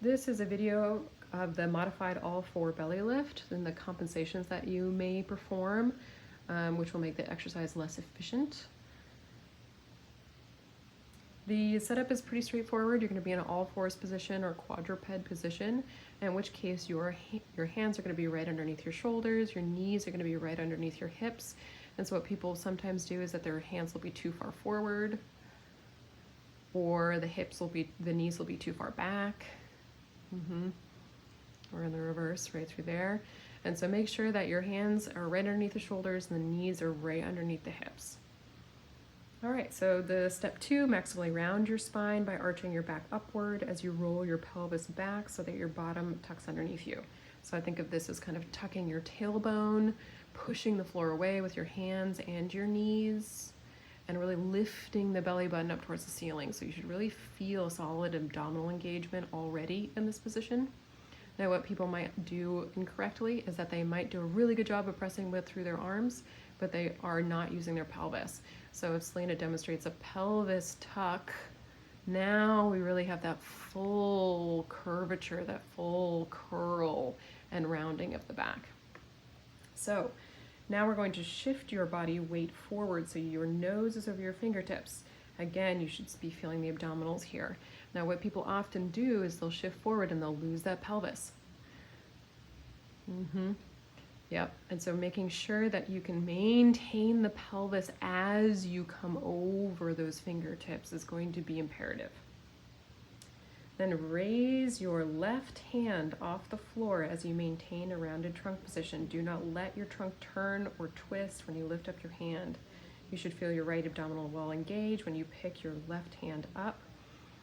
This is a video of the modified all four belly lift and the compensations that you may perform, which will make the exercise less efficient. The setup is pretty straightforward. You're going to be in an all fours position or quadruped position, in which case your hands are going to be right underneath your shoulders, your knees are going to be right underneath your hips. And so what people sometimes do is that their hands will be too far forward, or the knees will be too far back. Or in the reverse, right through there. And so make sure that your hands are right underneath the shoulders and the knees are right underneath the hips. All right, so the step 2, maximally round your spine by arching your back upward as you roll your pelvis back so that your bottom tucks underneath you. So I think of this as kind of tucking your tailbone, pushing the floor away with your hands and your knees, and really lifting the belly button up towards the ceiling. So you should really feel solid abdominal engagement already in this position. Now what people might do incorrectly is that they might do a really good job of pressing through their arms, but they are not using their pelvis. So if Selena demonstrates a pelvis tuck, now we really have that full curvature, that full curl and rounding of the back. So now we're going to shift your body weight forward so your nose is over your fingertips. Again, you should be feeling the abdominals here. Now what people often do is they'll shift forward and they'll lose that pelvis. Yep, and so making sure that you can maintain the pelvis as you come over those fingertips is going to be imperative. Then raise your left hand off the floor as you maintain a rounded trunk position. Do not let your trunk turn or twist when you lift up your hand. You should feel your right abdominal wall engage when you pick your left hand up.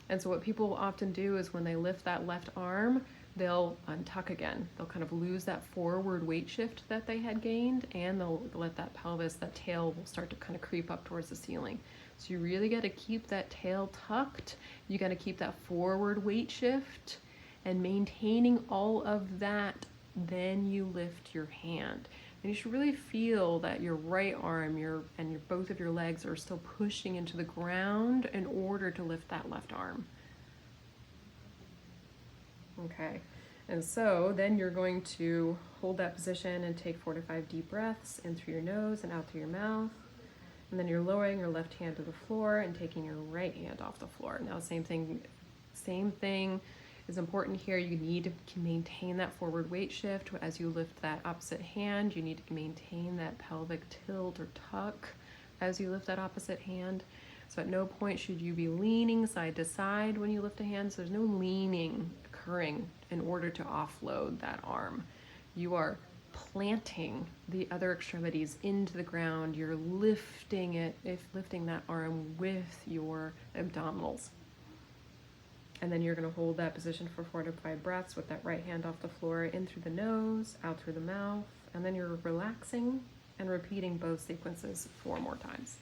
And so what people often do is when they lift that left arm, they'll untuck again. They'll kind of lose that forward weight shift that they had gained, and they'll let that pelvis, that tail will start to kind of creep up towards the ceiling. So you really got to keep that tail tucked. You got to keep that forward weight shift and maintaining all of that. Then you lift your hand. And you should really feel that your right arm and both of your legs are still pushing into the ground in order to lift that left arm. Okay, and so then you're going to hold that position and take 4 to 5 deep breaths in through your nose and out through your mouth. And then you're lowering your left hand to the floor and taking your right hand off the floor. Now, same thing is important here. You need to maintain that forward weight shift as you lift that opposite hand. You need to maintain that pelvic tilt or tuck as you lift that opposite hand. So at no point should you be leaning side to side when you lift a hand. So there's no leaning occurring in order to offload that arm. You are planting the other extremities into the ground. You're lifting that arm with your abdominals. And then you're going to hold that position for 4 to 5 breaths with that right hand off the floor, in through the nose, out through the mouth. And then you're relaxing and repeating both sequences 4 more times.